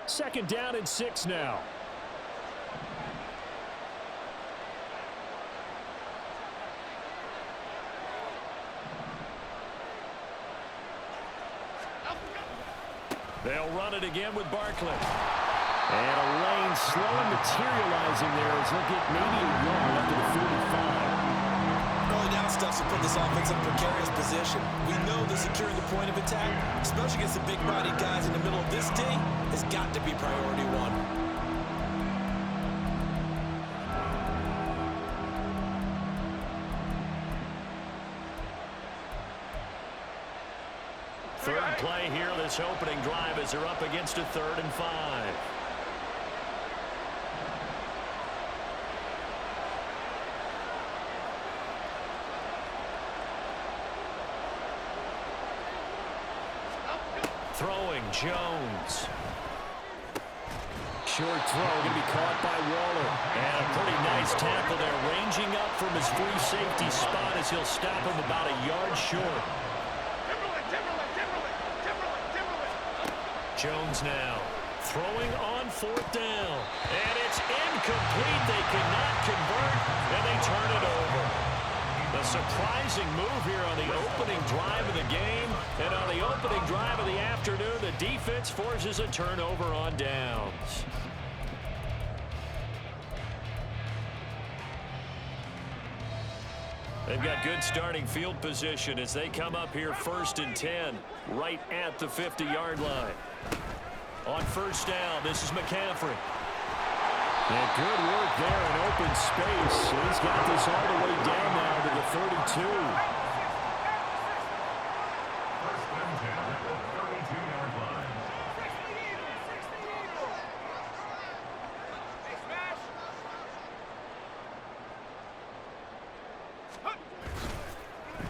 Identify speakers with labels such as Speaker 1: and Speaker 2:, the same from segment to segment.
Speaker 1: Second down and 6 now. They'll run it again with Barkley. And a lane slowly materializing there as he'll get maybe a yard up to the 45.
Speaker 2: Early down stuff to put this offense in a precarious position. We know that securing the point of attack, especially against the big-bodied guys in the middle of this D, has got to be priority one.
Speaker 1: Third play here, this opening drive as they're up against a 3rd and 5. Throwing, Jones. Short throw, going to be caught by Waller. And a pretty nice tackle there, ranging up from his free safety spot as he'll stop him about a yard short. Jones now throwing on 4th down. And it's incomplete. They cannot convert, and they turn it over. A surprising move here on the opening drive of the game. And on the opening drive of the afternoon, the defense forces a turnover on downs. They've got good starting field position as they come up here 1st and 10, right at the 50-yard line. On 1st down, this is McCaffrey. And good work there in open space. He's got this all the way down now to the 32.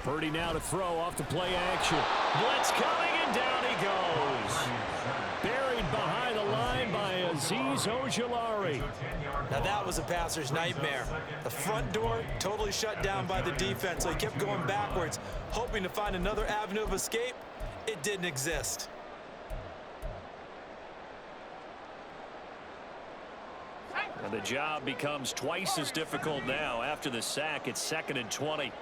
Speaker 1: Purdy now to throw off the play action. Blitz coming, and down he goes. Buried behind the line by Azeez Ojulari.
Speaker 2: Now that was a passer's nightmare. The front door totally shut down by the defense, so he kept going backwards, hoping to find another avenue of escape. It didn't exist.
Speaker 1: And the job becomes twice as difficult now after the sack. It's 2nd and 20.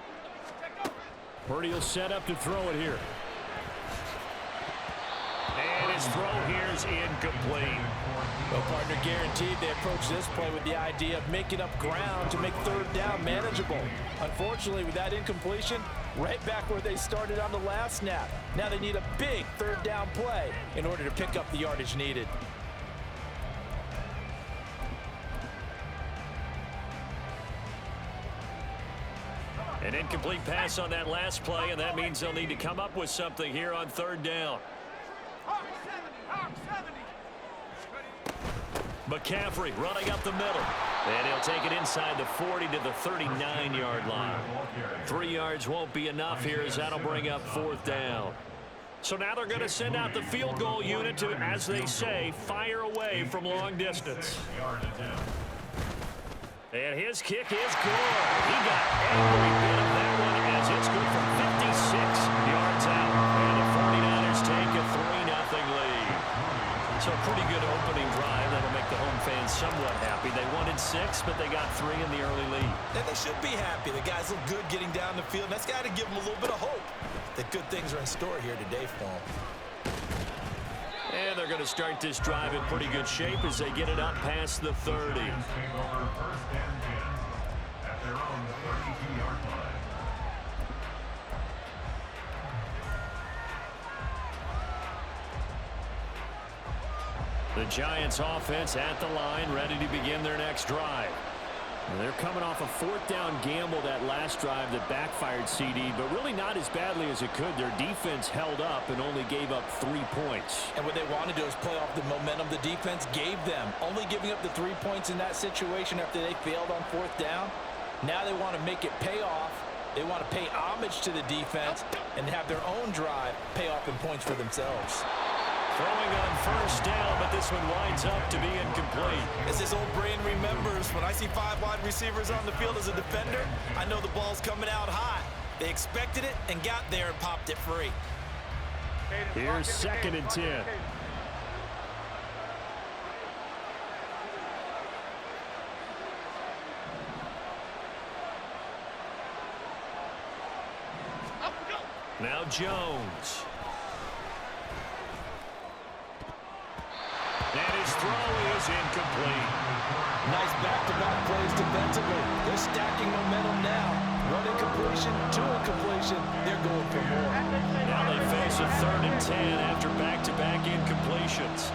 Speaker 1: Purdy will set up to throw it here. And his throw here is incomplete.
Speaker 2: Well, partner, guaranteed they approach this play with the idea of making up ground to make 3rd down manageable. Unfortunately, with that incompletion, right back where they started on the last snap. Now they need a big 3rd down play in order to pick up the yardage needed.
Speaker 1: An incomplete pass on that last play, and that means they'll need to come up with something here on 3rd down. McCaffrey running up the middle. And he'll take it inside the 40 to the 39-yard line. 3 yards won't be enough here as that'll bring up 4th down. So now they're going to send out the field goal unit to, as they say, fire away from long distance. And his kick is good. He got every bit of that one as it's good for 56 yards out. And the 49ers take a 3-0 lead. So a pretty good opening drive that'll make the home fans somewhat happy. They wanted 6, but they got 3 in the early lead.
Speaker 2: And they should be happy. The guys look good getting down the field. That's got to give them a little bit of hope that good things are in store here today for them.
Speaker 1: And they're going to start this drive in pretty good shape as they get it up past the 30. The Giants offense at the line, ready to begin their next drive. And they're coming off a 4th down gamble that last drive that backfired CD, but really not as badly as it could. Their defense held up and only gave up 3 points.
Speaker 2: And what they want to do is play off the momentum the defense gave them. Only giving up the 3 points in that situation after they failed on 4th down. Now they want to make it pay off. They want to pay homage to the defense and have their own drive pay off in points for themselves.
Speaker 1: Throwing on 1st down, but this one winds up to be incomplete.
Speaker 2: As his old brain remembers, when I see 5 wide receivers on the field as a defender, I know the ball's coming out hot. They expected it and got there and popped it free.
Speaker 1: Here's 2nd and 10. Now Jones. And his throw is incomplete.
Speaker 2: Nice back-to-back plays defensively. They're stacking momentum now. One incompletion, two incompletion. They're going for more.
Speaker 1: Now they face a 3rd and 10 after back-to-back incompletions.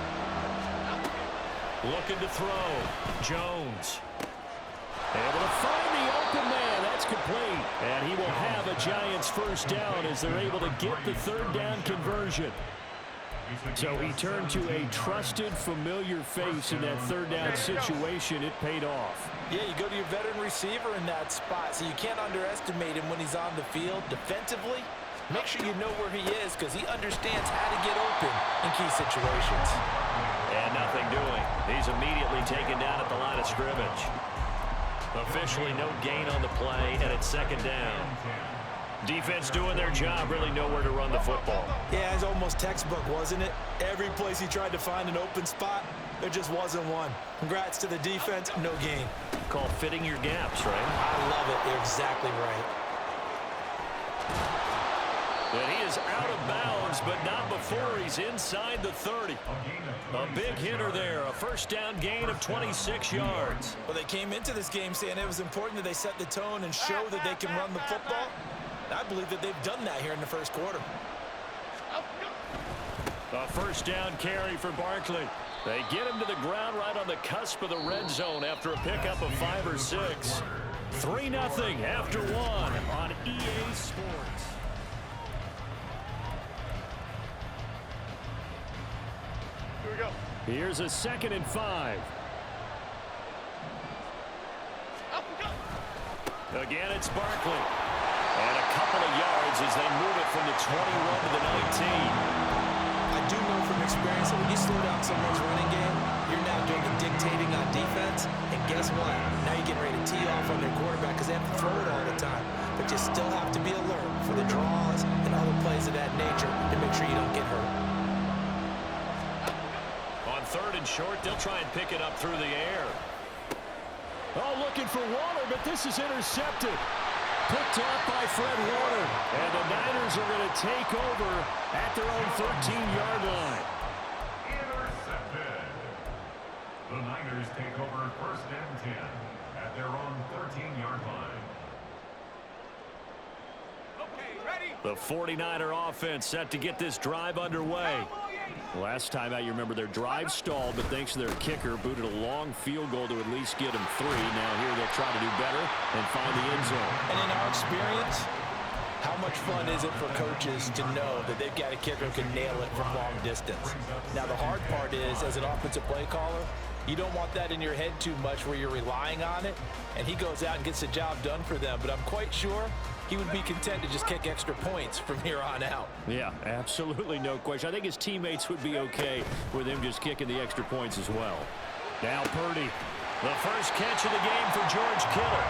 Speaker 1: Looking to throw. Jones. Able to find the open man. That's complete. And he will have a Giants first down as they're able to get the 3rd down conversion. So he turned to a trusted, familiar face in that 3rd down situation. It paid off.
Speaker 2: Yeah, you go to your veteran receiver in that spot, so you can't underestimate him when he's on the field. Defensively, make sure you know where he is because he understands how to get open in key situations.
Speaker 1: And nothing doing. He's immediately taken down at the line of scrimmage. Officially no gain on the play, and it's 2nd down. Defense doing their job, really nowhere to run the football.
Speaker 2: Yeah, it's almost textbook, wasn't it? Every place he tried to find an open spot, there just wasn't one. Congrats to the defense, no gain.
Speaker 1: Called fitting your gaps, right?
Speaker 2: I love it. You're exactly right.
Speaker 1: And he is out of bounds, but not before he's inside the 30. A big hitter there, a first down gain of 26 yards.
Speaker 2: Well, they came into this game saying it was important that they set the tone and show that they can run the football. I believe that they've done that here in the first quarter.
Speaker 1: A first down carry for Barkley. They get him to the ground right on the cusp of the red zone after a pickup of 5 or 6. 3-0 after 1 on EA Sports.
Speaker 3: Here we go.
Speaker 1: Here's a 2nd and 5. Again, it's Barkley. And a couple of yards as they move it from the 21 to the 19.
Speaker 2: I do know from experience that when you slow down someone's running game, you're now doing the dictating on defense. And guess what? Now you're getting ready to tee off on their quarterback because they have to throw it all the time. But you still have to be alert for the draws and other plays of that nature to make sure you don't get hurt.
Speaker 1: On 3rd and short, they'll try and pick it up through the air. Oh, looking for Waller, but this is intercepted. Picked up by Fred Warner. And the Niners are going to take over at their own 13-yard line.
Speaker 3: Intercepted. The Niners take over 1st and 10 at their own 13-yard line. Okay, ready?
Speaker 1: The 49er offense set to get this drive underway. Last time out, you remember their drive stalled, but thanks to their kicker, booted a long field goal to at least get them 3. Now here they'll try to do better and find the end zone.
Speaker 2: And in our experience, how much fun is it for coaches to know that they've got a kicker who can nail it from long distance? Now the hard part is, as an offensive play caller, you don't want that in your head too much where you're relying on it, and he goes out and gets the job done for them. But I'm quite sure he would be content to just kick extra points from here on out.
Speaker 1: Yeah, absolutely no question. I think his teammates would be okay with him just kicking the extra points as well. Now Purdy, the first catch of the game for George Kittle.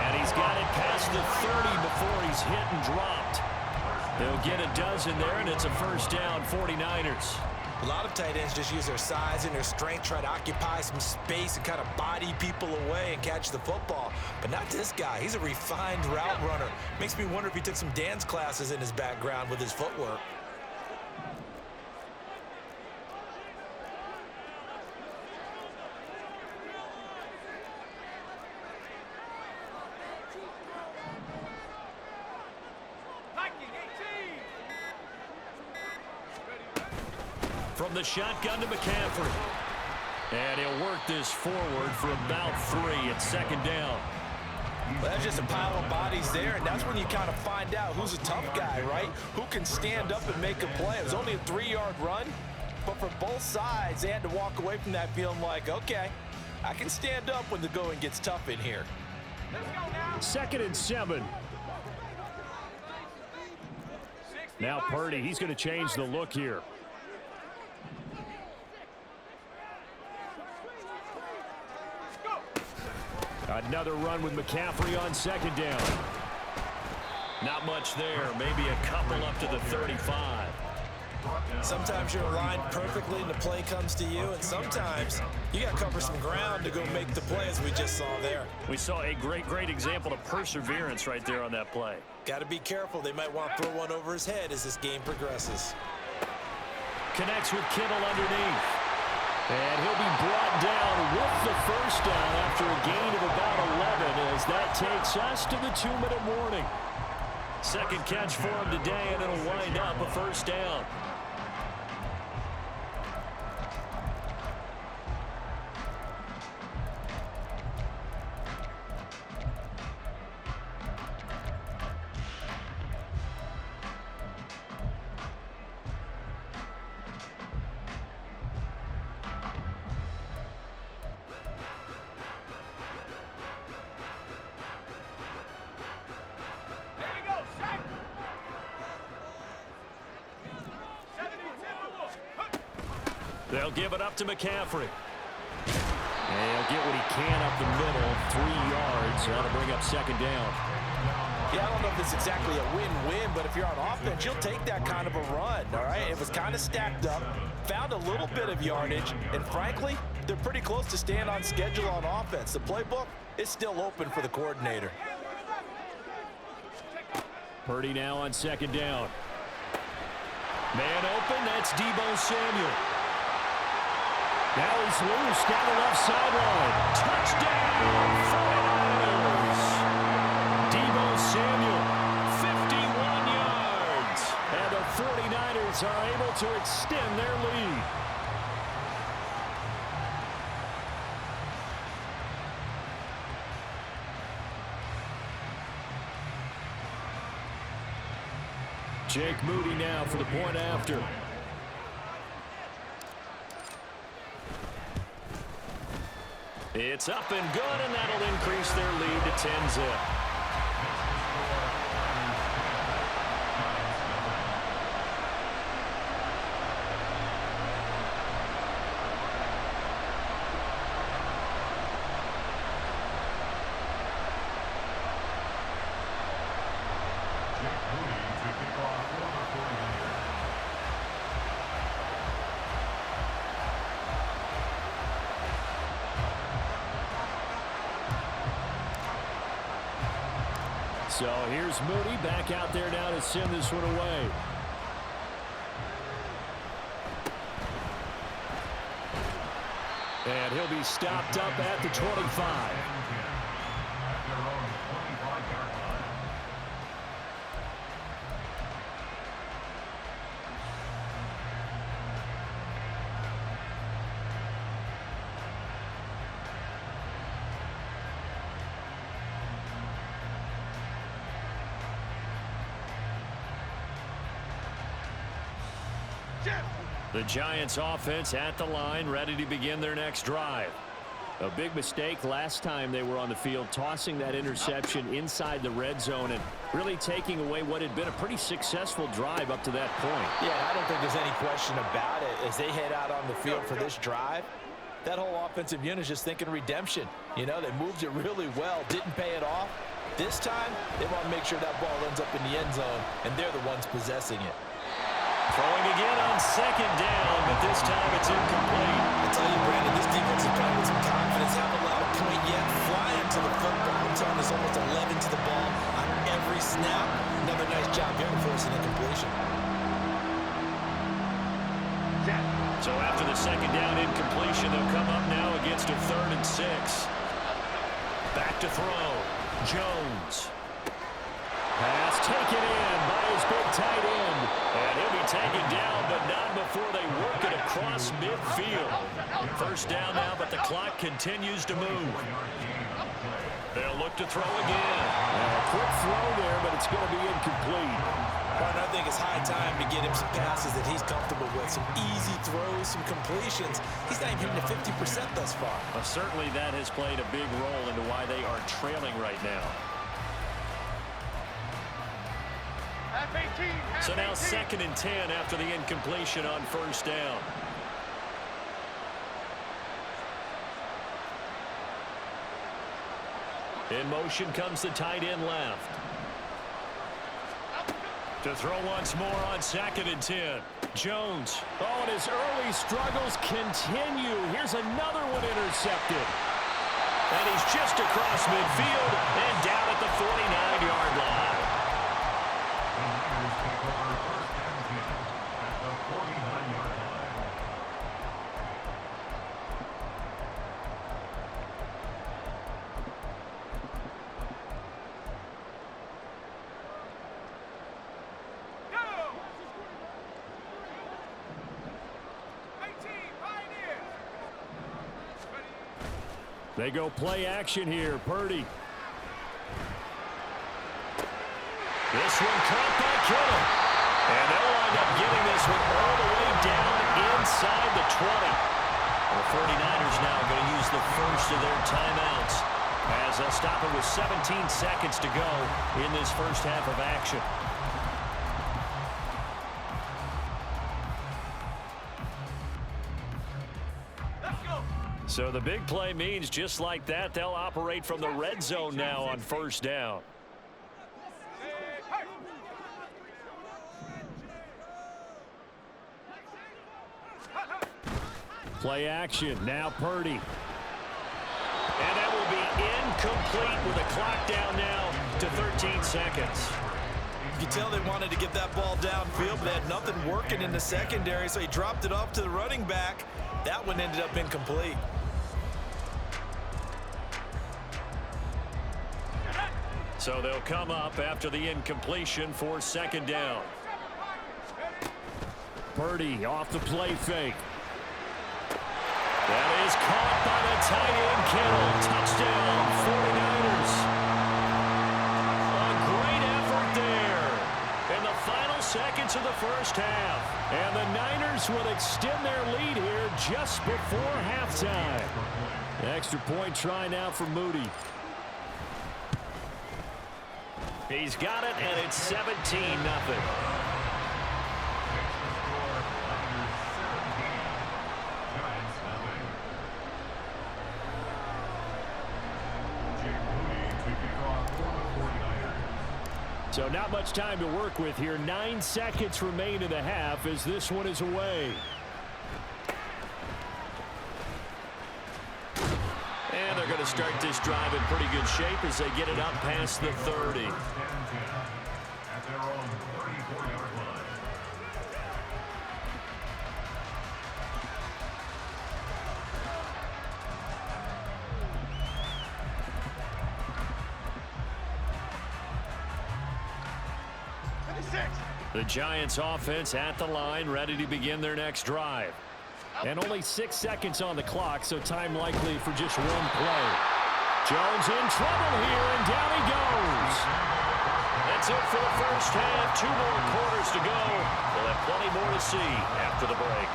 Speaker 1: And he's got it past the 30 before he's hit and dropped. They'll get a dozen there, and it's a first down, 49ers.
Speaker 2: A lot of tight ends just use their size and their strength, try to occupy some space and kind of body people away and catch the football. But not this guy. He's a refined route runner. Makes me wonder if he took some dance classes in his background with his footwork.
Speaker 1: From the shotgun to McCaffrey. And he'll work this forward for about 3 at 2nd down.
Speaker 2: Well, that's just a pile of bodies there, and that's when you kind of find out who's a tough guy, right? Who can stand up and make a play. It was only a 3-yard run, but for both sides, they had to walk away from that feeling like, okay, I can stand up when the going gets tough in here.
Speaker 3: Let's go now.
Speaker 1: 2nd and 7. Now Purdy, he's going to change the look here. Another run with McCaffrey on 2nd down. Not much there. Maybe a couple up to the 35.
Speaker 2: Sometimes you're aligned perfectly and the play comes to you, and sometimes you got to cover some ground to go make the play, as we just saw there.
Speaker 1: We saw a great example of perseverance right there on that play.
Speaker 2: Got to be careful. They might want to throw one over his head as this game progresses.
Speaker 1: Connects with Kittle underneath. And he'll be brought down with the first down after a gain of about 11 as that takes us to the 2-minute warning. Second catch for him today, and it'll wind up a first down. They'll give it up to McCaffrey. And he'll get what he can up the middle, 3 yards. That'll bring up second down.
Speaker 2: Yeah, I don't know if it's exactly a win-win, but if you're on offense, you'll take that kind of a run, all right? It was kind of stacked up, found a little bit of yardage, and frankly, they're pretty close to staying on schedule on offense. The playbook is still open for the coordinator.
Speaker 1: Purdy now on second down. Man open, that's Deebo Samuel. Now he's loose down the left sideline. Touchdown, 49ers. Deebo Samuel, 51 yards. And the 49ers are able to extend their lead. Jake Moody now for the point after. It's up and good, and that'll increase their lead to 10-zip. So here's Moody back out there now to send this one away. And he'll be stopped up at the 25. The Giants offense at the line, ready to begin their next drive. A big mistake last time they were on the field, tossing that interception inside the red zone and really taking away what had been a pretty successful drive up to that point.
Speaker 2: Yeah, I don't think there's any question about it. As they head out on the field for this drive, that whole offensive unit is just thinking redemption. You know, they moved it really well, didn't pay it off. This time, they want to make sure that ball ends up in the end zone, and they're the ones possessing it.
Speaker 1: Throwing again on second down, but this time it's incomplete.
Speaker 2: I tell you, Brandon, this defense is playing with some confidence. Haven't allowed a point yet. Flying to the football. I'm telling you, there's almost 11 to the ball on every snap. Another nice job here for forcing incompletion.
Speaker 1: So after the second down incompletion, they'll come up now against a 3rd and 6. Back to throw. Jones. Pass taken in by his big tight end. And he'll be taken down, but not before they work it across midfield. First down now, but the clock continues to move. They'll look to throw again. A quick throw there, but it's going to be incomplete.
Speaker 2: Well, I think it's high time to get him some passes that he's comfortable with. Some easy throws, some completions. He's not even hitting the 50% thus far.
Speaker 1: Well, certainly that has played a big role into why they are trailing right now. So now 2nd and 10 after the incompletion on first down. In motion comes the tight end left. To throw once more on 2nd and 10. Jones.
Speaker 2: Oh, and his early struggles continue. Here's another one intercepted.
Speaker 1: And he's just across midfield and down at the 49-yard line.
Speaker 3: The Niners take over 1st and 10 at the 49-yard line.
Speaker 1: They go play action here. Purdy. This one caught by Kittle. And they'll wind up getting this one all the way down inside the 20. The 49ers now going to use the first of their timeouts as they'll stop it with 17 seconds to go in this first half of action. So the big play means just like that, they'll operate from the red zone now on 1st down. Play action. Now Purdy. And that will be incomplete with a clock down now to 13 seconds.
Speaker 2: You can tell they wanted to get that ball downfield, but they had nothing working in the secondary, so he dropped it off to the running back. That one ended up incomplete.
Speaker 1: So they'll come up after the incompletion for 2nd down. Purdy off the play fake. That is caught by the tight end Kittle. Touchdown, 49ers. A great effort there in the final seconds of the first half. And the Niners will extend their lead here just before halftime. Extra point try now for Moody. He's got it, and it's 17-0. So not much time to work with here. 9 seconds remain in the half as this one is away. And they're going to start this drive in pretty good shape as they get it up past the 30.
Speaker 3: At their own 34-yard line.
Speaker 1: The Giants offense at the line, ready to begin their next drive. And only 6 seconds on the clock, so time likely for just one play. Jones in trouble here, and down he goes. That's it for the first half. 2 more quarters to go. We'll have plenty more to see after the break.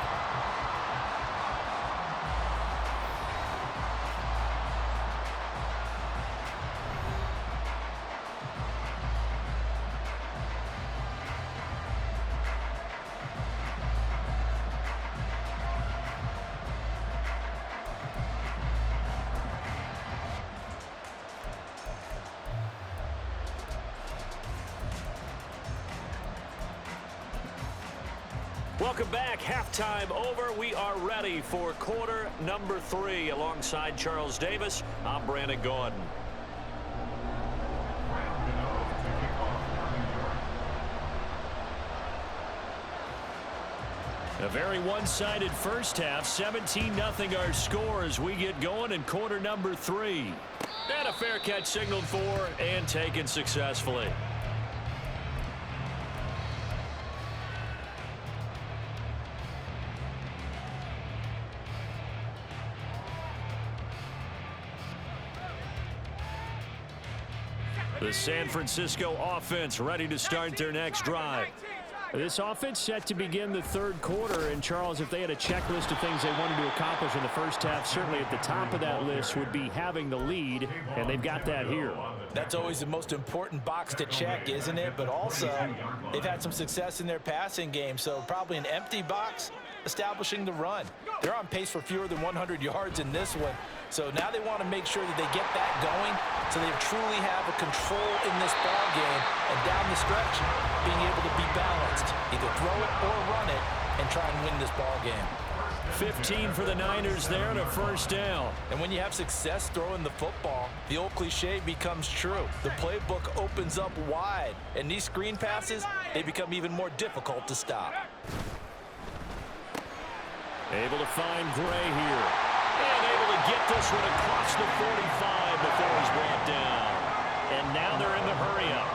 Speaker 1: Welcome back. Halftime over. We are ready for quarter number 3. Alongside Charles Davis, I'm Brandon Gordon. A very one-sided first half. 17-0 our score as we get going in quarter number 3. And a fair catch signaled for and taken successfully. The San Francisco offense ready to start their next drive. This offense set to begin the 3rd quarter, and Charles, if they had a checklist of things they wanted to accomplish in the first half, certainly at the top of that list would be having the lead, and they've got that here.
Speaker 2: That's always the most important box to check, isn't it? But also, they've had some success in their passing game, so probably an empty box establishing the run. They're on pace for fewer than 100 yards in this one, so now they want to make sure that they get that going so they truly have a control in this ball game, and down the stretch, being able to be balanced, either throw it or run it, and try and win this ball game.
Speaker 1: 15 for the Niners there and a first down.
Speaker 2: And when you have success throwing the football, the old cliche becomes true. The playbook opens up wide, and these screen passes, they become even more difficult to stop.
Speaker 1: Able to find Gray here. And able to get this one across the 45 before he's brought down. And now they're in the hurry-up.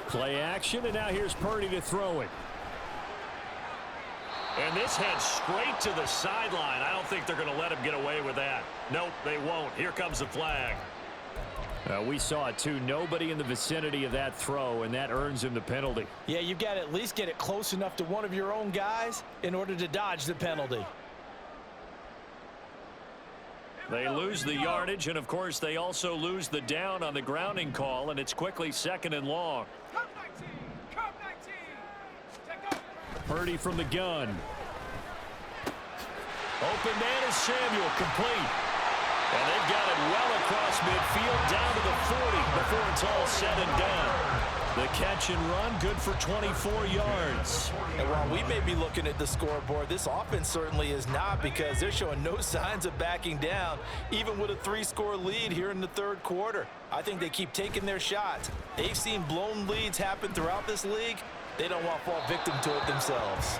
Speaker 1: Play action, and now here's Purdy to throw it. And this heads straight to the sideline. I don't think they're going to let him get away with that. Nope, they won't. Here comes the flag. We saw it too. Nobody in the vicinity of that throw, and that earns him the penalty.
Speaker 2: Yeah, you've got to at least get it close enough to one of your own guys in order to dodge the penalty.
Speaker 1: They lose the yardage, and of course they also lose the down on the grounding call, and it's quickly second and long. Purdy from the gun. Open man is Samuel, complete. And they've got it well across midfield down to the 40 before it's all said and done. The catch and run, good for 24 yards.
Speaker 2: And while we may be looking at the scoreboard, this offense certainly is not, because they're showing no signs of backing down, even with a 3-score lead here in the third quarter. I think they keep taking their shots. They've seen blown leads happen throughout this league. They don't want to fall victim to it themselves.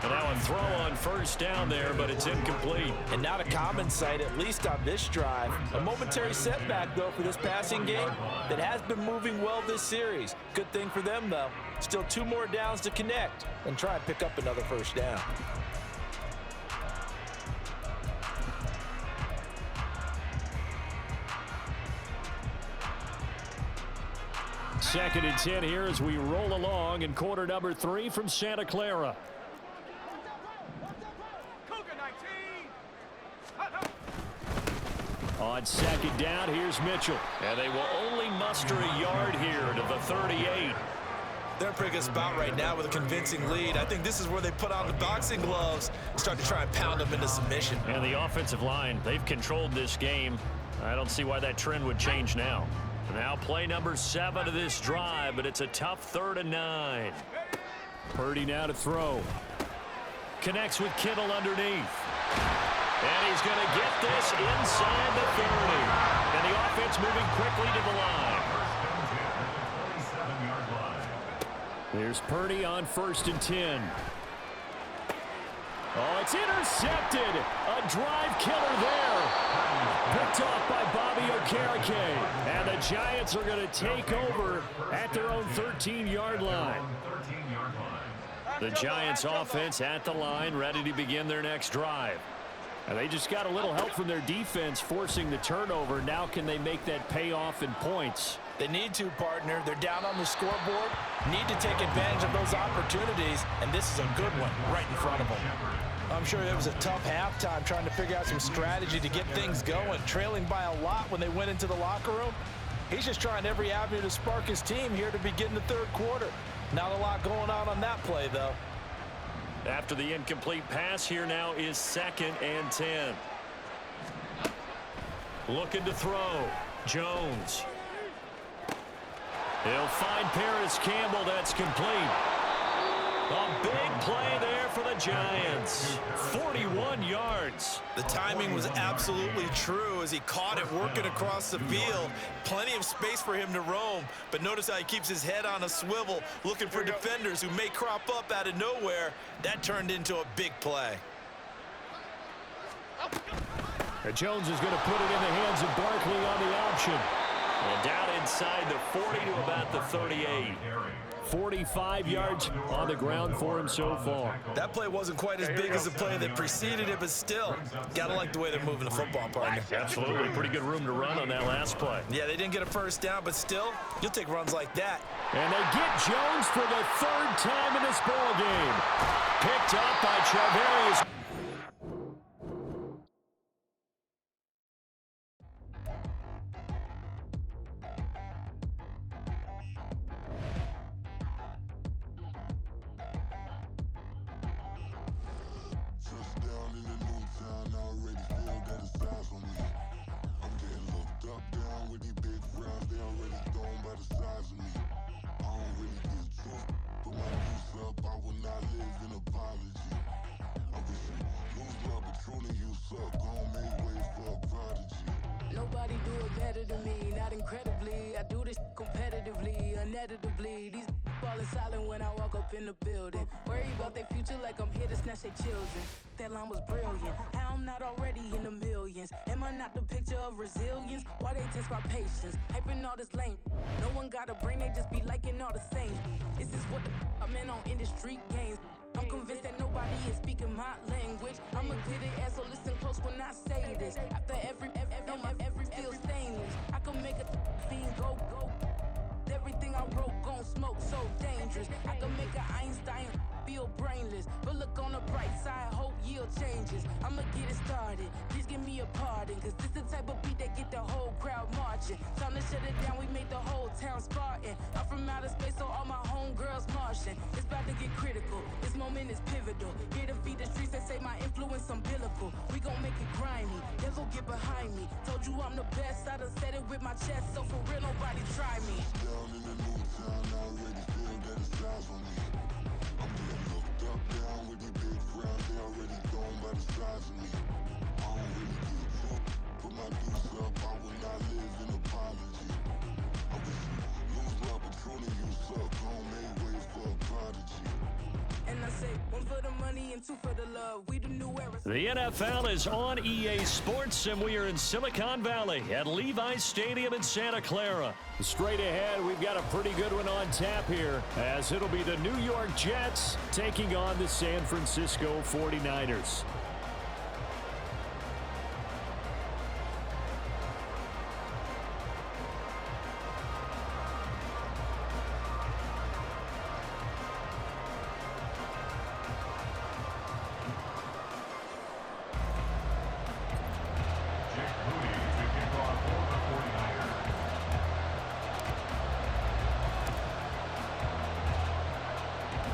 Speaker 1: And now a throw on first down there, but it's incomplete.
Speaker 2: And not a common sight, at least on this drive. A momentary setback, though, for this passing game that has been moving well this series. Good thing for them, though. Still 2 more downs to connect and try and pick up another first down.
Speaker 1: Second and 10 here as we roll along in quarter number 3 from Santa Clara. On second down, here's Mitchell. And they will only muster a yard here to the 38.
Speaker 2: They're in a pretty good spot right now with a convincing lead. I think this is where they put on the boxing gloves and start to try and pound them into submission.
Speaker 1: And the offensive line, they've controlled this game. I don't see why that trend would change now. Now play number 7 of this drive, but it's a tough 3rd and 9. Purdy now to throw. Connects with Kittle underneath. And he's going to get this inside the 30. And the offense moving quickly to the line. Here's Purdy on 1st and 10. Oh, it's intercepted. A drive killer there. Picked off by Bobby Okereke. And the Giants are going to take over at their own 13-yard line. The Giants offense at the line, ready to begin their next drive. And they just got a little help from their defense forcing the turnover. Now can they make that pay off in points?
Speaker 2: They need to, partner. They're down on the scoreboard. Need to take advantage of those opportunities. And this is a good one right in front of them. I'm sure it was a tough halftime trying to figure out some strategy to get things going. Trailing by a lot when they went into the locker room. He's just trying every avenue to spark his team here to begin the third quarter. Not a lot going on that play, though.
Speaker 1: After the incomplete pass, here now is 2nd and 10. Looking to throw. Jones. He'll find Paris Campbell. That's complete. A big play there for the Giants. 41 yards.
Speaker 2: The timing was absolutely true as he caught it working across the field. Plenty of space for him to roam, but notice how he keeps his head on a swivel, looking for defenders who may crop up out of nowhere. That turned into a big play.
Speaker 1: And Jones is going to put it in the hands of Barkley on the option. And down inside the 40 to about the 38. 45 yards on the ground for him so far.
Speaker 2: That play wasn't quite as big as the play that preceded it, but still, gotta like the way they're moving the football, partner.
Speaker 1: Absolutely. Pretty good room to run on that last play.
Speaker 2: Yeah, they didn't get a first down, but still, you'll take runs like that.
Speaker 1: And they get Jones for the third time in this ball game. Picked up by Travarius.
Speaker 4: Nobody do it better than me, not incredibly. I do this competitively, uneditably. These falling silent when I walk up in the building. Worry about their future like I'm here to snatch their children. That line was brilliant. How I'm not already in the millions? Am I not the picture of resilience? Why they test my patience? Hyping all this lame. No one got a brain, they just be liking all the same. This is what the I'm in on industry games. I'm convinced that nobody is speaking my language. I'm a good ass, so listen close when I say this. After every feel stainless. I can make a fiend go. Everything I wrote gon' smoke, so dangerous. I can make an Einstein feel brainless. But look on the bright side, hope yield changes. I'ma get it started, please give me a pardon. Cause this the type of beat that get the whole crowd marching. Time to shut it down, we made the whole town Spartan. I'm from outer space, so all my homegirls Martian. It's about to get critical, this moment is pivotal. Here to feed the streets, they say my influence umbilical. We gon' make it grimy, devil get behind me. Told you I'm the best, I done said it with my chest. So for real, nobody try me.
Speaker 5: Down in the new town, I already feel that it's eyes on me. I'm getting looked up, down with these big frowns, they already gone by the size of me. I don't really get took, put my deuce up, I will not live in apology. I wish you lose love, but truly you suck, gon' make way for a prodigy.
Speaker 4: And I say, one for the money and two for the love. We the new era.
Speaker 1: The NFL is on EA Sports, and we are in Silicon Valley at Levi's Stadium in Santa Clara. Straight ahead, we've got a pretty good one on tap here, as it'll be the New York Jets taking on the San Francisco 49ers.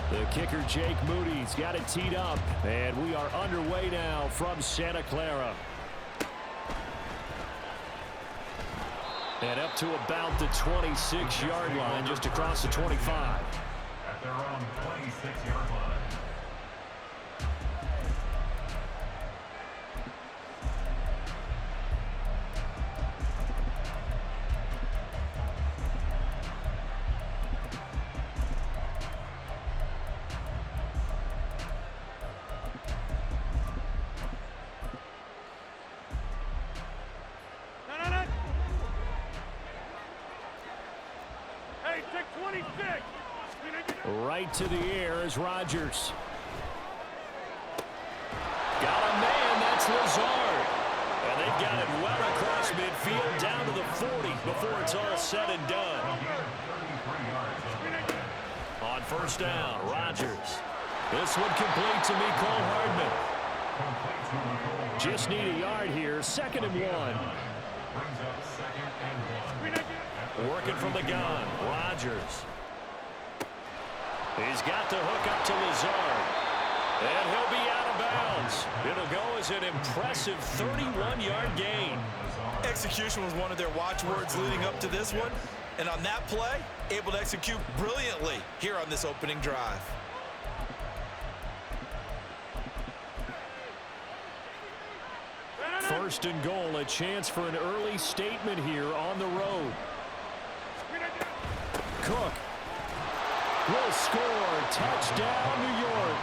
Speaker 1: The kicker, Jake Moody's got it teed up, and we are underway now from Santa Clara. And up to about the 26-yard line, just across the 25.
Speaker 3: At their own 26-yard line.
Speaker 1: Right to the air is Rodgers. Got a man, that's Lazard. And they've got it well across midfield down to the 40 before it's all said and done. On first down, Rodgers. This one complete to Mecole Hardman. Just need a yard here, 2nd and 1. Working from the gun, Rodgers. He's got the hook up to Lazard. And he'll be out of bounds. It'll go as an impressive 31-yard gain.
Speaker 2: Execution was one of their watchwords leading up to this one. And on that play, able to execute brilliantly here on this opening drive.
Speaker 1: First and goal, a chance for an early statement here on the road. Cook will score. Touchdown, New York.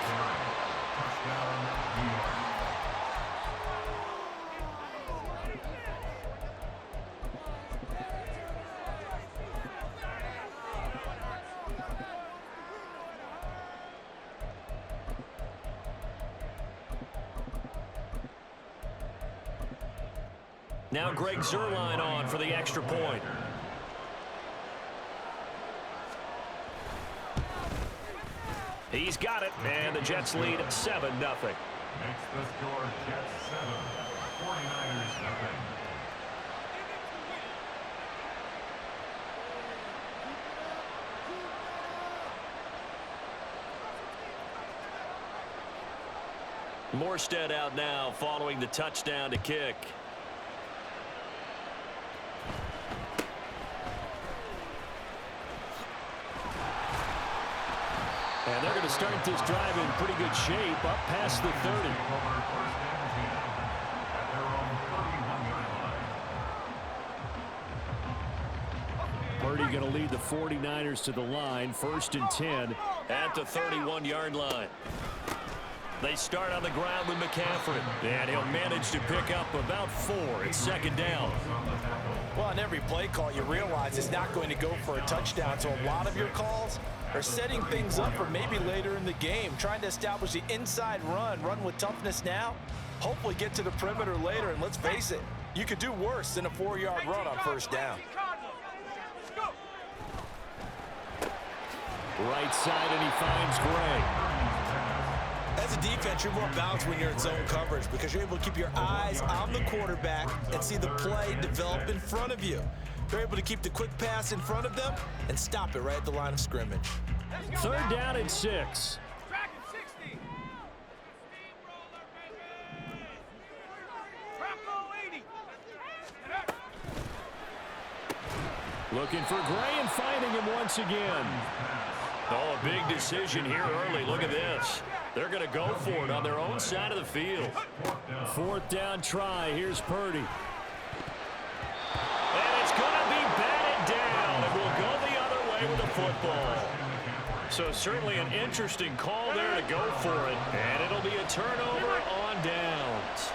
Speaker 1: Now Greg Zuerlein on for the extra point. He's got it, and the Jets lead 7-0.
Speaker 3: Makes the score Jets 7, 49ers 0.
Speaker 1: Morstead out now following the touchdown to kick. And they're going to start this drive in pretty good shape up past the 30. Purdy going to lead the 49ers to the line, 1st and 10 at the 31-yard line. They start on the ground with McCaffrey, and he'll manage to pick up about 4. It's 2nd down.
Speaker 2: Well, on every play call, you realize it's not going to go for a touchdown, so a lot of your calls are setting things up for maybe later in the game, trying to establish the inside run with toughness now, hopefully get to the perimeter later, and let's face it, you could do worse than a 4-yard run on 1st down.
Speaker 1: Right side, and he finds Gray.
Speaker 2: As a defense, you're more balanced when you're in zone coverage because you're able to keep your eyes on the quarterback and see the play develop in front of you. They're able to keep the quick pass in front of them and stop it right at the line of scrimmage.
Speaker 1: 3rd down and 6. Looking for Gray and finding him once again. Oh, a big decision here early. Look at this. They're going to go for it on their own side of the field. 4th down try. Here's Purdy. And it's going to be batted down. It will go the other way with the football. So certainly an interesting call there to go for it. And it'll be a turnover on downs.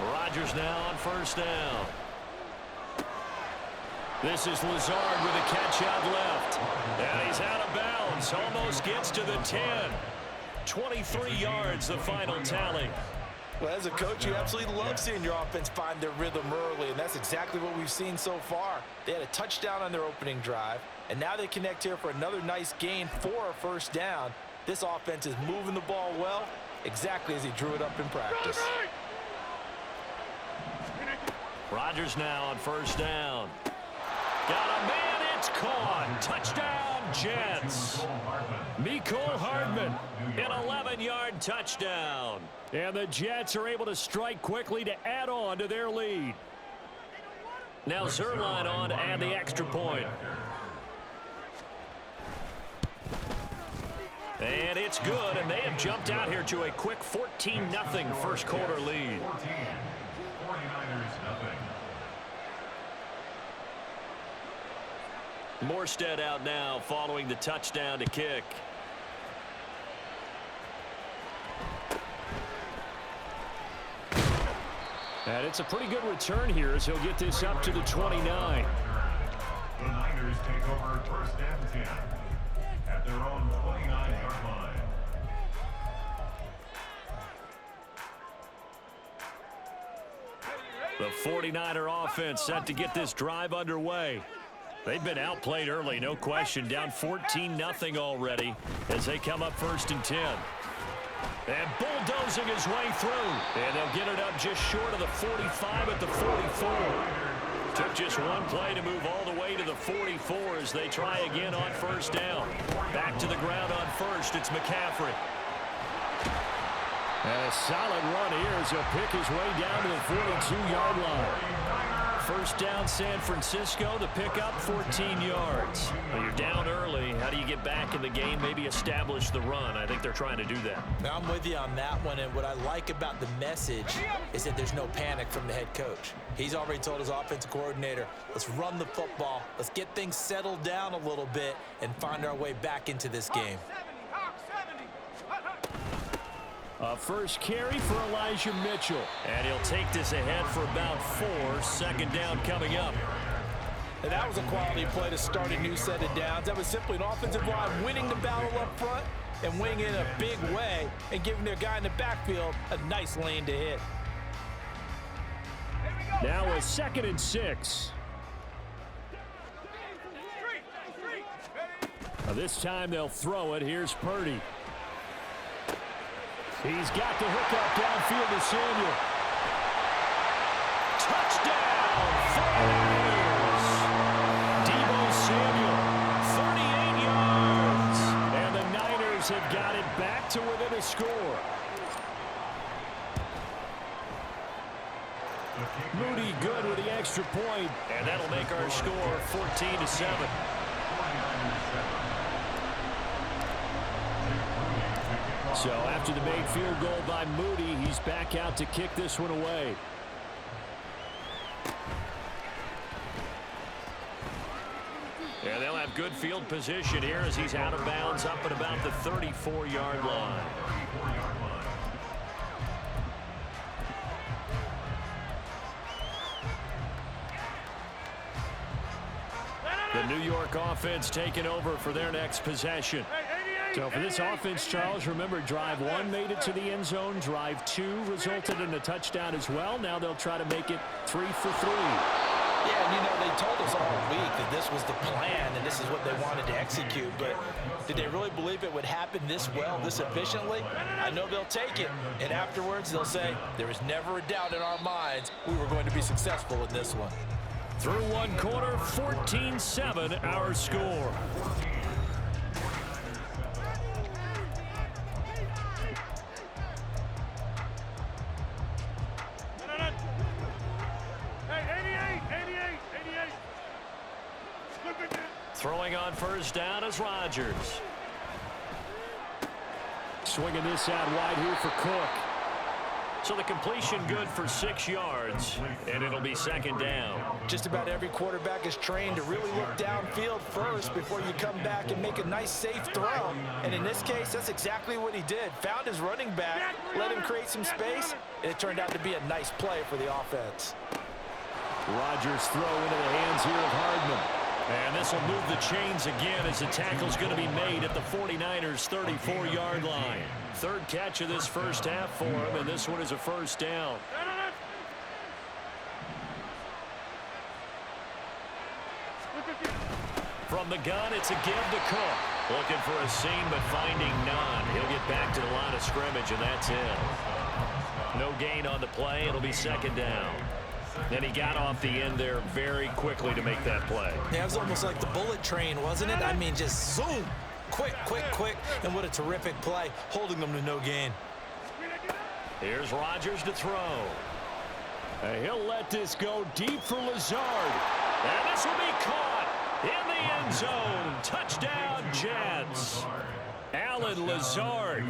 Speaker 1: Rodgers now on 1st down. This is Lazard with a catch out left. And he's out of bounds. Almost gets to the 10. 23 yards, the final tally.
Speaker 2: Well, as a coach, you absolutely love seeing your offense find their rhythm early, and that's exactly what we've seen so far. They had a touchdown on their opening drive, and now they connect here for another nice gain for a 1st down. This offense is moving the ball well, exactly as he drew it up in practice.
Speaker 1: Rodgers now on 1st down. Got a man, it's caught. Touchdown, Jets. Mecole Hardman, an 11-yard touchdown. And the Jets are able to strike quickly to add on to their lead. Now Zuerlein on to add the extra point. And it's good, and they have jumped out here to a quick 14-0 1st quarter lead.
Speaker 3: 49ers 0.
Speaker 1: Morstead out now following the touchdown to kick. And it's a pretty good return here as he'll get this up to the 29.
Speaker 3: The Niners take over 1st and 10 at their own 29-yard line.
Speaker 1: The 49er offense set to get this drive underway. They've been outplayed early, no question. Down 14-0 already as they come up 1st and 10. And bulldozing his way through. And they'll get it up just short of the 45 at the 44. Took just one play to move all the way to the 44 as they try again on 1st down. Back to the ground on 1st. It's McCaffrey. And a solid run here as he'll pick his way down to the 42-yard line. 1st down San Francisco, the pickup 14 yards. Well, you're down early. How do you get back in the game, maybe establish the run? I think they're trying to do that.
Speaker 2: Now, I'm with you on that one, and what I like about the message is that there's no panic from the head coach. He's already told his offensive coordinator, let's run the football, let's get things settled down a little bit and find our way back into this game.
Speaker 1: A first carry for Elijah Mitchell. And he'll take this ahead for about 4. 2nd down coming up.
Speaker 2: And that was a quality play to start a new set of downs. That was simply an offensive line winning the battle up front and winning in a big way and giving their guy in the backfield a nice lane to hit.
Speaker 1: Now a 2nd and 6. This time they'll throw it. Here's Purdy. He's got the hook up downfield to Samuel. Touchdown, 49ers. Deebo Samuel, 38 yards. And the Niners have got it back to within a score. Moody good with the extra point. And that'll make our score 14-7. So after the made field goal by Moody, he's back out to kick this one away. And they'll have good field position here as he's out of bounds up at about the 34-yard line. The New York offense taking over for their next possession. So for this offense, Charles, remember, drive 1 made it to the end zone. Drive 2 resulted in a touchdown as well. Now they'll try to make it 3 for 3.
Speaker 2: Yeah, and you know, they told us all week that this was the plan and this is what they wanted to execute. But did they really believe it would happen this well, this efficiently? I know they'll take it. And afterwards, they'll say, there was never a doubt in our minds we were going to be successful in this one.
Speaker 1: Through one quarter, 14-7, our score. Throwing on first down is Rodgers. Swinging this out wide here for Cook. So the completion good for 6 yards, and it'll be 2nd down.
Speaker 2: Just about every quarterback is trained to really look downfield first before you come back and make a nice, safe throw. And in this case, that's exactly what he did. Found his running back, let him create some space, and it turned out to be a nice play for the offense.
Speaker 1: Rodgers throw into the hands here of Hardman. And this will move the chains again as the tackle's going to be made at the 49ers' 34-yard line. 3rd catch of this first half for him, and this one is a first down. From the gun, it's a give to Cook. Looking for a seam, but finding none. He'll get back to the line of scrimmage, and that's it. No gain on the play. It'll be 2nd down. Then he got off the end there very quickly to make that play.
Speaker 2: Yeah, it was almost like the bullet train, wasn't it? I mean, just zoom. Quick, quick, quick. And what a terrific play, holding them to no gain.
Speaker 1: Here's Rodgers to throw. And he'll let this go deep for Lazard. And this will be caught in the end zone. Touchdown, Jets. Alan Lazard,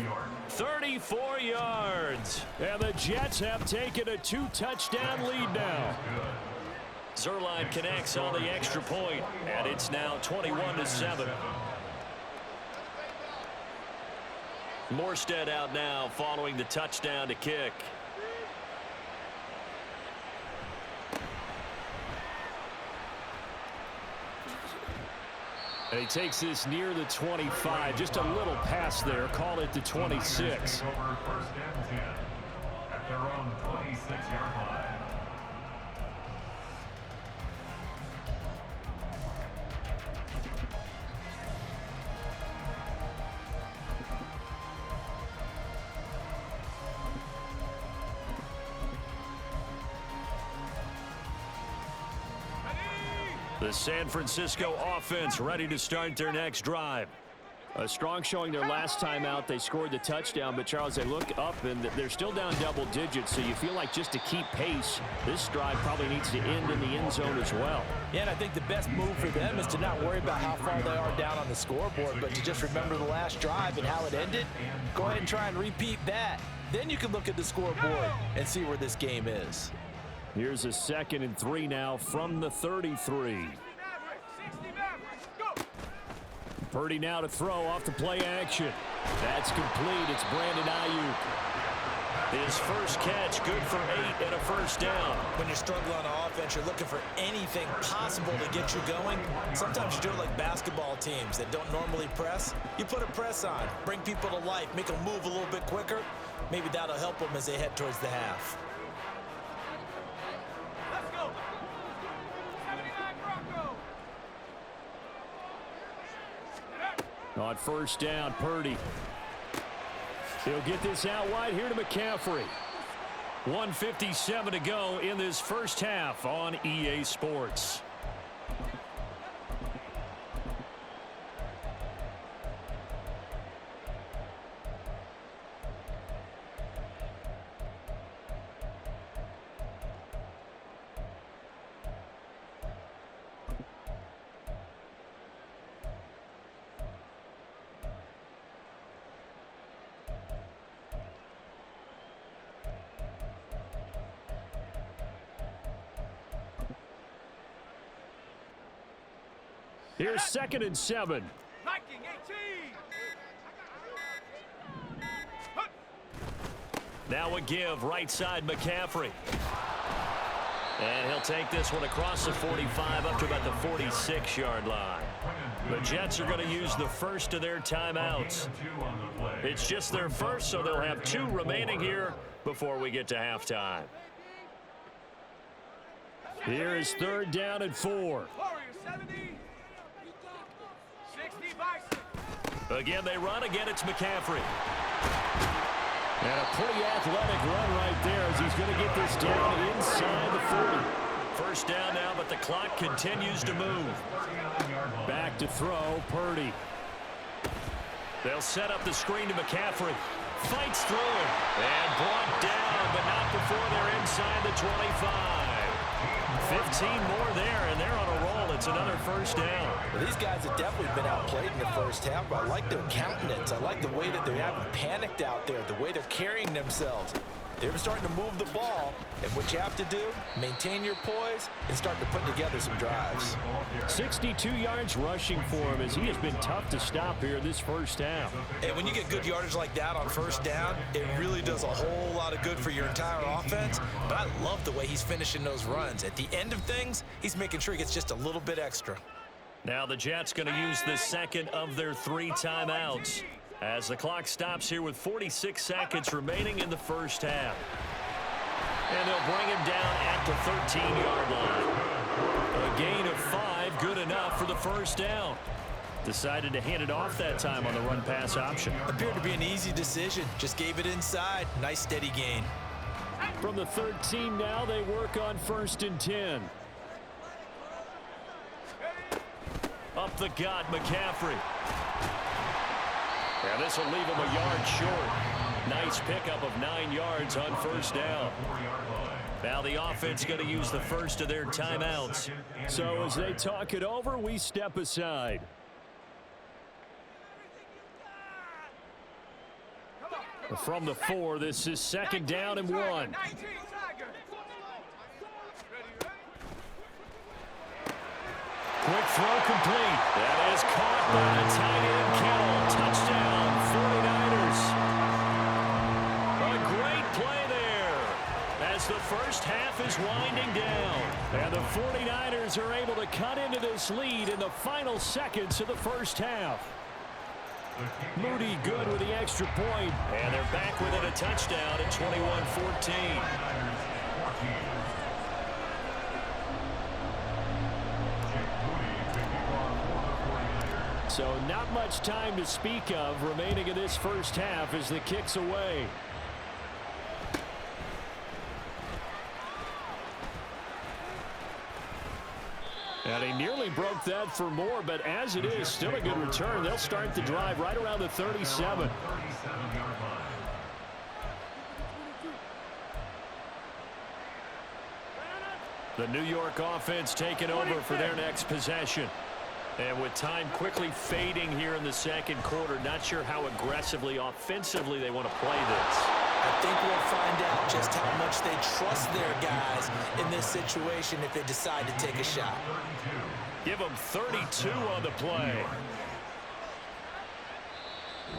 Speaker 1: 34 yards. And the Jets have taken a 2-touchdown lead now. Zerline connects on the extra point, and it's now 21-7. Morstead out now following the touchdown to kick. And he takes this near the 25. Just a little pass there. Call it the 26.
Speaker 3: Over 1st and 10 at their own 26-yard line.
Speaker 1: The San Francisco offense ready to start their next drive. A strong showing their last time out. They scored the touchdown, but Charles, they look up and they're still down double digits, so you feel like just to keep pace, this drive probably needs to end in the end zone as well.
Speaker 2: Yeah, and I think the best move for them is to not worry about how far they are down on the scoreboard, but to just remember the last drive and how it ended. Go ahead and try and repeat that. Then you can look at the scoreboard and see where this game is.
Speaker 1: Here's a 2nd and 3 now from the 33. Purdy now to throw off the play action. That's complete. It's Brandon Ayuk. His first catch, good for 8 and a first down.
Speaker 2: When you're struggling on offense, you're looking for anything possible to get you going. Sometimes you do it like basketball teams that don't normally press. You put a press on, bring people to life, make them move a little bit quicker. Maybe that'll help them as they head towards the half.
Speaker 1: On first down, Purdy. He'll get this out wide here to McCaffrey. 1:57 to go in this first half on EA Sports. Here's 2nd and 7.
Speaker 6: Viking 18.
Speaker 1: Now a give right side McCaffrey. And he'll take this one across the 45 up to about the 46-yard line. The Jets are going to use the first of their timeouts. It's just their first, so they'll have 2 remaining here before we get to halftime. Here is 3rd down and 4.
Speaker 6: Warriors 70. 60 Bison.
Speaker 1: Again, they run. Again, it's McCaffrey. And a pretty athletic run right there as he's going to get this down inside the 40. First down now, but the clock continues to move. Back to throw, Purdy. They'll set up the screen to McCaffrey. Fights through it. And brought down, but not before they're inside the 25. 15 more there, and they're on a roll. It's another first down.
Speaker 2: Well, these guys have definitely been outplayed in the first half, but I like their countenance. I like the way that they haven't panicked out there, the way they're carrying themselves. They're starting to move the ball, and what you have to do, maintain your poise and start to put together some drives.
Speaker 1: 62 yards rushing for him as he has been tough to stop here this first half.
Speaker 2: And when you get good yardage like that on first down, it really does a whole lot of good for your entire offense. But I love the way he's finishing those runs. At the end of things, he's making sure he gets just a little bit extra.
Speaker 1: Now the Jets going to use the second of their 3 timeouts as the clock stops here with 46 seconds remaining in the first half. And they'll bring him down at the 13-yard line. A gain of 5, good enough for the first down. Decided to hand it off that time on the run-pass option.
Speaker 2: Appeared to be an easy decision. Just gave it inside. Nice steady gain.
Speaker 1: From the 13 now, they work on 1st and 10. Up the gut, McCaffrey. And this will leave him a yard short. Nice pickup of 9 yards on first down. Now the offense going to use the first of their timeouts. So as they talk it over, we step aside. From the 4, this is 2nd down and 1. Quick throw complete. That is caught by the tight end Kittle. Touchdown, 49ers. A great play there as the first half is winding down. And the 49ers are able to cut into this lead in the final seconds of the first half. Moody good with the extra point. And they're back within a touchdown at 21-14. So not much time to speak of remaining in this first half as the kick's away. And he nearly broke that for more, but as it is, still a good return. They'll start the drive right around the 37. The New York offense taking over for their next possession. And with time quickly fading here in the second quarter, not sure how aggressively, offensively they want to play this.
Speaker 2: I think we'll find out just how much they trust their guys in this situation if they decide to take a shot.
Speaker 1: Give them 32 on the play.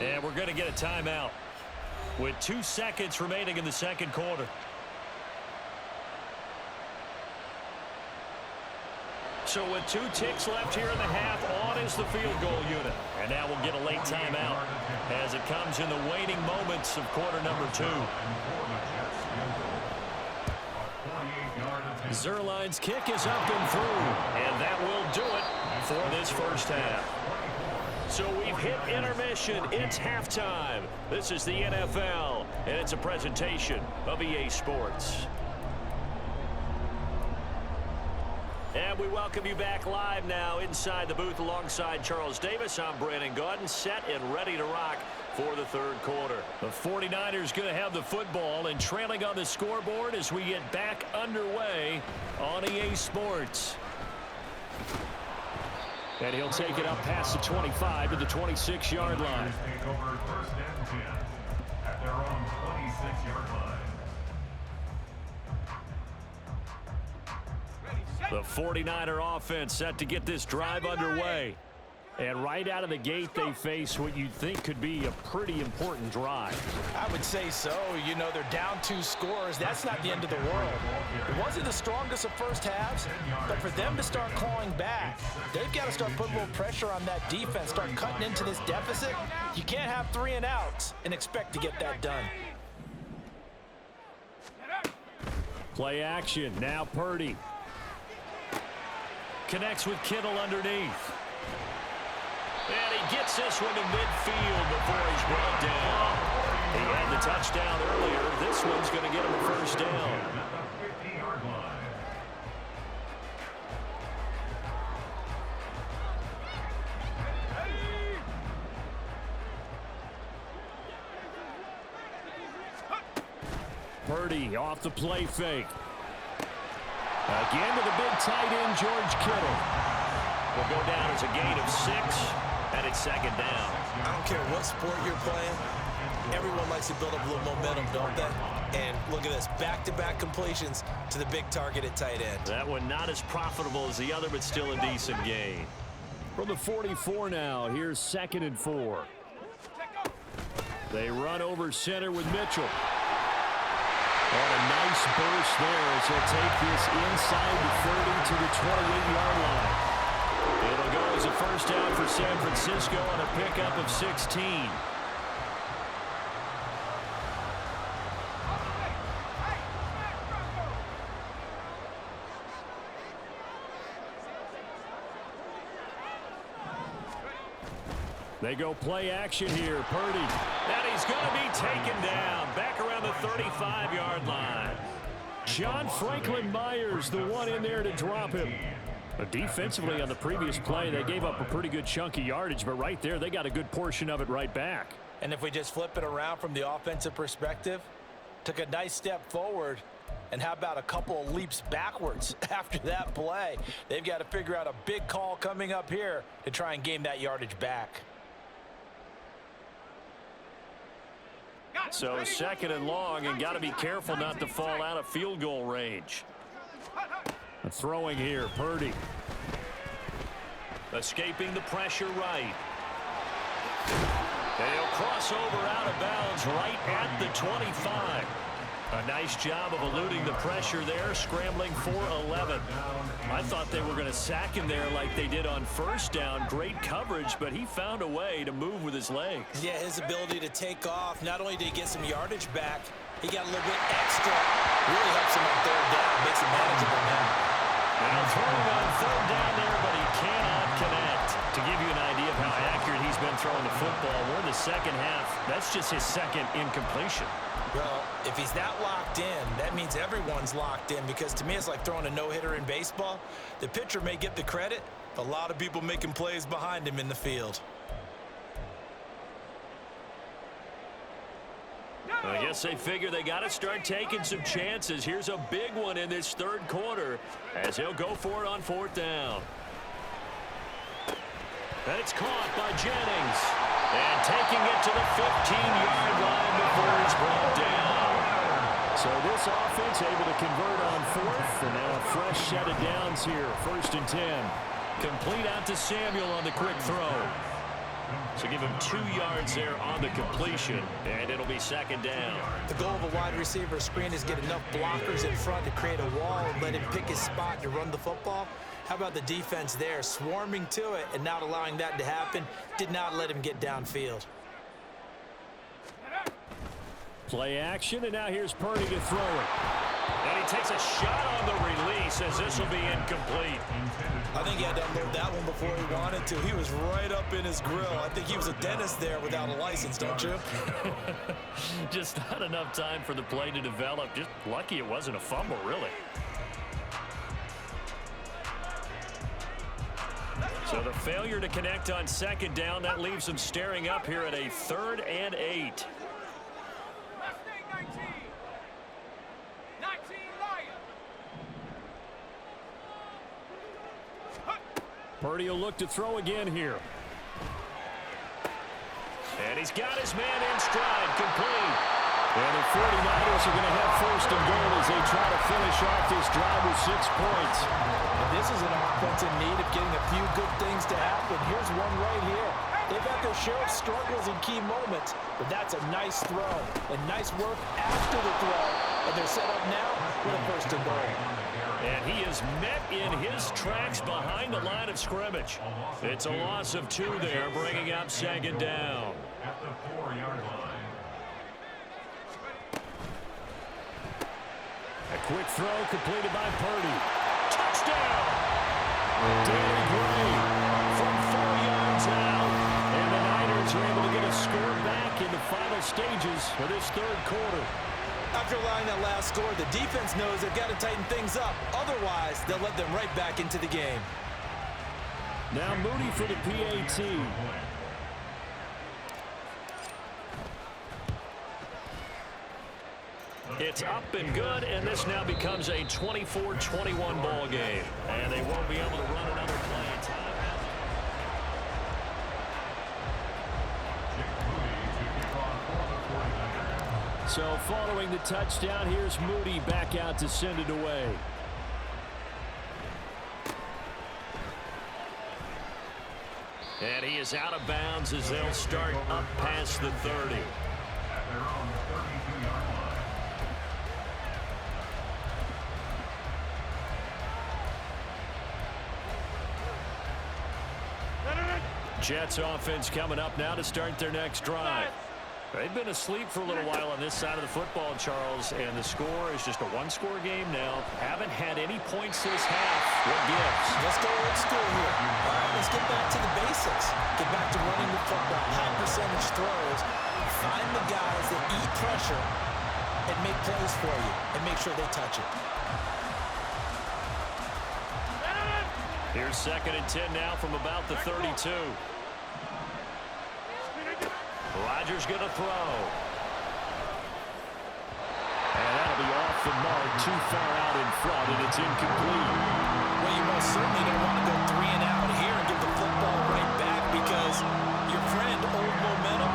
Speaker 1: And we're going to get a timeout with 2 seconds remaining in the second quarter. So with 2 ticks left here in the half, on is the field goal unit. And now we'll get a late timeout as it comes in the waning moments of quarter number 2. Zerline's kick is up and through. And that will do it for this first half. So we've hit intermission. It's halftime. This is the NFL, and it's a presentation of EA Sports. And we welcome you back live now inside the booth alongside Charles Davis. I'm Brandon Gaudin, set and ready to rock for the third quarter. The 49ers going to have the football and trailing on the scoreboard as we get back underway on EA Sports. And he'll take it up past the 25 to the 26-yard line.
Speaker 3: Take over first and 10 at their own 26-yard line.
Speaker 1: The 49er offense set to get this drive underway. And right out of the gate, they face what you'd think could be a pretty important drive.
Speaker 2: I would say so. You know, they're down 2 scores. That's not the end of the world. It wasn't the strongest of first halves, but for them to start clawing back, they've got to start putting a little pressure on that defense, start cutting into this deficit. You can't have 3 and outs and expect to get that done.
Speaker 1: Play action. Now Purdy. Connects with Kittle underneath. And he gets this one to midfield before he's brought down. He had the touchdown earlier. This one's going to get him a first down.
Speaker 3: 50-yard line.
Speaker 1: Purdy off the play fake. Again to the big tight end, George Kittle. Will go down as a gain of 6, and it's second down.
Speaker 7: I don't care what sport you're playing. Everyone likes to build up a little momentum, don't they? And look at this, back-to-back completions to the big target at tight end.
Speaker 1: That one not as profitable as the other, but still a decent gain. From the 44 now, here's 2nd and 4. They run over center with Mitchell. And a nice burst there as he'll take this inside the 30 to the 28-yard line. It'll go as a first down for San Francisco on a pickup of 16. They go play action here. Purdy. And he's going to be taken down. Back around the 35-yard line. John Franklin Myers, the one in there to drop him. But defensively on the previous play, they gave up a pretty good chunk of yardage. But right there, they got a good portion of it right back.
Speaker 2: And if we just flip it around from the offensive perspective, took a nice step forward. And how about a couple of leaps backwards after that play? They've got to figure out a big call coming up here to try and gain that yardage back.
Speaker 1: So 2nd and long, and got to be careful not to fall out of field goal range. Throwing here, Purdy. Escaping the pressure right. And he'll cross over out of bounds right at the 25. A nice job of eluding the pressure there, scrambling for 11. I thought they were going to sack him there like they did on first down. Great coverage, but he found a way to move with his legs.
Speaker 7: Yeah, his ability to take off, not only did he get some yardage back, he got a little bit extra. Really helps him on 3rd down, makes it manageable now.
Speaker 1: Now throwing on 3rd down there, but he cannot connect. To give you an idea of how accurate he's been throwing the football, we're in the second half. That's just his 2nd incompletion.
Speaker 7: Well, if he's that locked in, that means everyone's locked in, because to me it's like throwing a no-hitter in baseball. The pitcher may get the credit, but a lot of people making plays behind him in the field.
Speaker 1: I guess they figure they got to start taking some chances. Here's a big one in this 3rd quarter as he'll go for it on 4th down. And it's caught by Jennings. And taking it to the 15-yard line before it's brought down. So this offense able to convert on 4th. And now a fresh set of downs here. 1st and 10. Complete out to Samuel on the quick throw. So give him 2 yards there on the completion. And it'll be 2nd down.
Speaker 7: The goal of a wide receiver screen is get enough blockers in front to create a wall and let him pick his spot to run the football. How about the defense there, swarming to it and not allowing that to happen? Did not let him get downfield.
Speaker 1: Play action, and now here's Purdy to throw it. And he takes a shot on the release as this will be incomplete.
Speaker 2: I think he had to unload that one before he wanted to. He was right up in his grill. I think he was a dentist there without a license, don't you?
Speaker 1: Just not enough time for the play to develop. Just lucky it wasn't a fumble, really. So the failure to connect on second down, that leaves them staring up here at a 3rd and 8.
Speaker 6: Mustang 19. 19 Lion.
Speaker 1: Purdy will look to throw again here. And he's got his man in stride, complete. And the 49ers are going to have 1st and goal as they try to finish off this drive with 6 points.
Speaker 2: And this is an offense in need of getting a few good things to happen. Here's one right here. They've had their share of struggles in key moments, but that's a nice throw and nice work after the throw. And they're set up now with a 1st and goal.
Speaker 1: And he is met in his tracks behind the line of scrimmage. It's a loss of 2 there, bringing up 2nd down.
Speaker 3: At the 4-yard line.
Speaker 1: A quick throw completed by Purdy. Touchdown! Danny Gray from 4 yards out. And the Niners are able to get a score back in the final stages of this 3rd quarter.
Speaker 2: After allowing that last score, the defense knows they've got to tighten things up. Otherwise, they'll let them right back into the game.
Speaker 1: Now Moody for the PAT. It's up and good, and this now becomes a 24-21 ball game. And they won't be able to run another play in time. So following the touchdown, here's Moody back out to send it away. And he is out of bounds as they'll start up past the 30.
Speaker 3: At their own 32-yard line.
Speaker 1: Jets offense coming up now to start their next drive. They've been asleep for a little while on this side of the football, Charles, and the score is just a 1-score game now. Haven't had any points this half. What gives?
Speaker 2: Let's go old school here. All right, let's get back to the basics. Get back to running the football, high percentage throws. Find the guys that eat pressure and make plays for you and make sure they touch it.
Speaker 1: Here's 2nd and 10 now from about the 32. Rodgers going to throw. And that'll be off the mark, too far out in front, and it's incomplete.
Speaker 2: Well, you most certainly don't want to go 3 and out here and give the football right back because your friend, Old Momentum,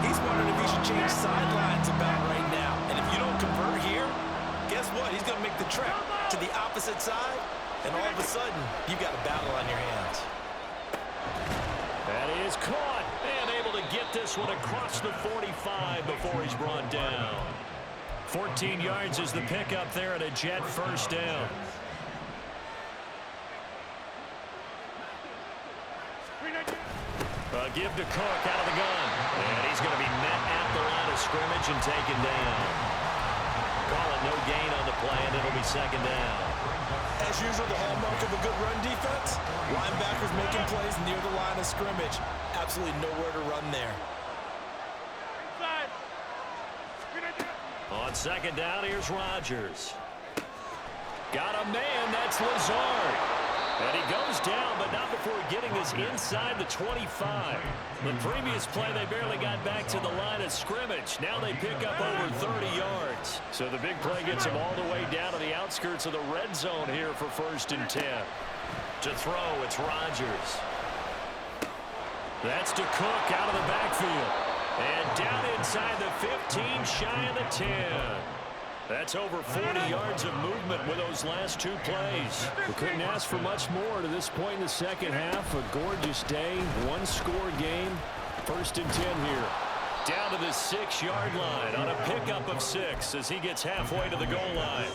Speaker 2: he's wondering if he should change sidelines about right now. And if you don't convert here, guess what? He's going to make the trek to the opposite side, and all of a sudden, you've got a battle on your hands.
Speaker 1: That is caught and able to get this one across the 45 before he's brought down. 14 yards is the pickup there at a Jet 1st down. Give to Cook out of the gun. And he's going to be met at the line of scrimmage and taken down. Call it no gain on the play, and it'll be 2nd down.
Speaker 2: As usual, the hallmark of a good run defense, linebackers making plays near the line of scrimmage. Absolutely nowhere to run there.
Speaker 1: On 2nd down, here's Rodgers. Got a man, that's Lazard. And he goes down, but not before getting us inside the 25. The previous play, they barely got back to the line of scrimmage. Now they pick up over 30 yards. So the big play gets them all the way down to the outskirts of the red zone here for 1st and 10. To throw, it's Rodgers. That's to Cook out of the backfield. And down inside the 15, shy of the 10. That's over 40 yards of movement with those last 2 plays. We couldn't ask for much more to this point in the second half. A gorgeous day, 1-score game. 1st and 10 here. Down to the 6-yard line on a pickup of 6 as he gets halfway to the goal line.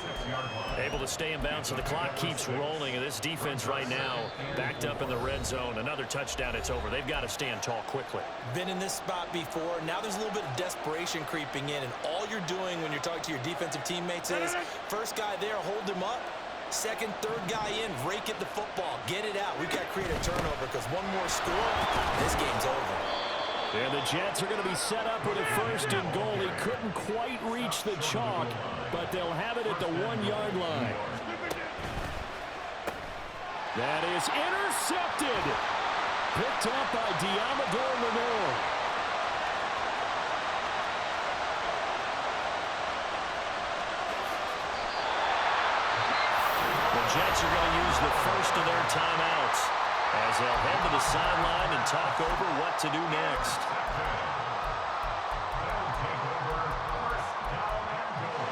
Speaker 1: Able to stay in bounds, so the clock keeps rolling, and this defense right now backed up in the red zone. Another touchdown, it's over. They've got to stand tall quickly.
Speaker 7: Been in this spot before. Now there's a little bit of desperation creeping in, and all you're doing when you're talking to your defensive teammates is first guy there, hold him up. Second, third guy in, rake at the football. Get it out. We've got to create a turnover because one more score, this game's over.
Speaker 1: And the Jets are going to be set up with a 1st and goal. He couldn't quite reach the chalk, but they'll have it at the 1-yard line. That is intercepted. Picked up by Jdogg13g. The Jets are going to use the first of their timeouts as they'll head to the sideline and talk over what to do next.
Speaker 3: They'll take over 1st down and goal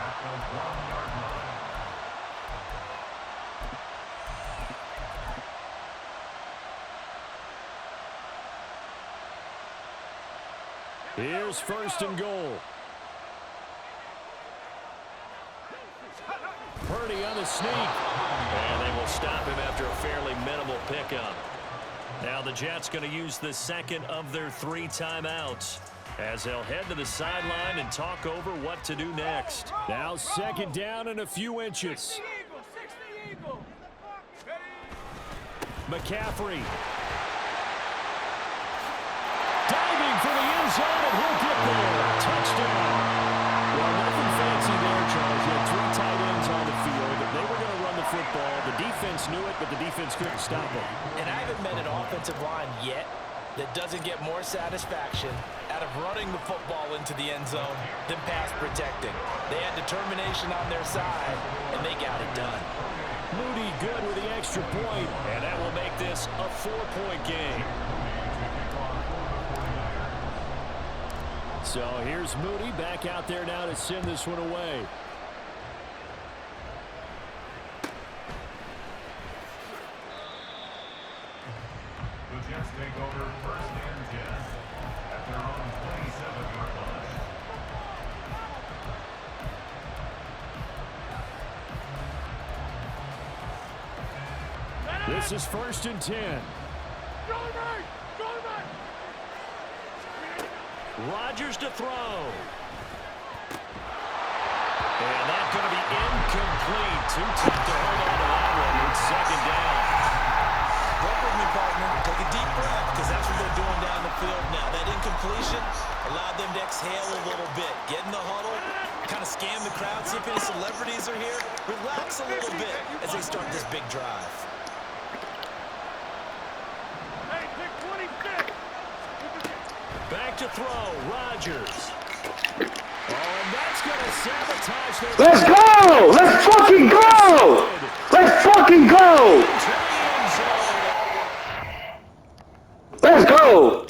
Speaker 3: at the 1-yard line.
Speaker 1: Here's 1st and goal. Purdy on the sneak. And they will stop him after a fairly minimal pickup. Now the Jets going to use the second of their 3 timeouts as they'll head to the sideline and talk over what to do next. Now 2nd down and a few inches. McCaffrey. Diving for the end zone, and he'll get there. Touchdown. Well, nothing fancy there, Charles. You had 3 tight ends on the field. They were going to run the football. The defense knew it, but the defense couldn't stop them.
Speaker 2: And I haven't met an offensive line yet that doesn't get more satisfaction out of running the football into the end zone than pass protecting. They had determination on their side, and they got it done.
Speaker 1: Moody good with the extra point, and that will make this a 4-point game. So here's Moody back out there now to send this one away.
Speaker 3: The Jets take over 1st and 10 at their own 27-yard line.
Speaker 1: This is 1st and 10. Rodgers to throw. And that's going to be incomplete. Too tough to hold on to that one. It's 2nd down.
Speaker 7: Work with me, partner. Take a deep breath because that's what they're doing down the field now. That incompletion allowed them to exhale a little bit. Get in the huddle, kind of scan the crowd, see if any celebrities are here. Relax a little bit as they start this big drive.
Speaker 1: Back to throw, Rodgers. Oh, and that's going to sabotage their...
Speaker 8: Let's go! Let's fucking go! Let's fucking go! Let's go!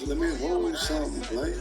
Speaker 5: Let me hold something, play.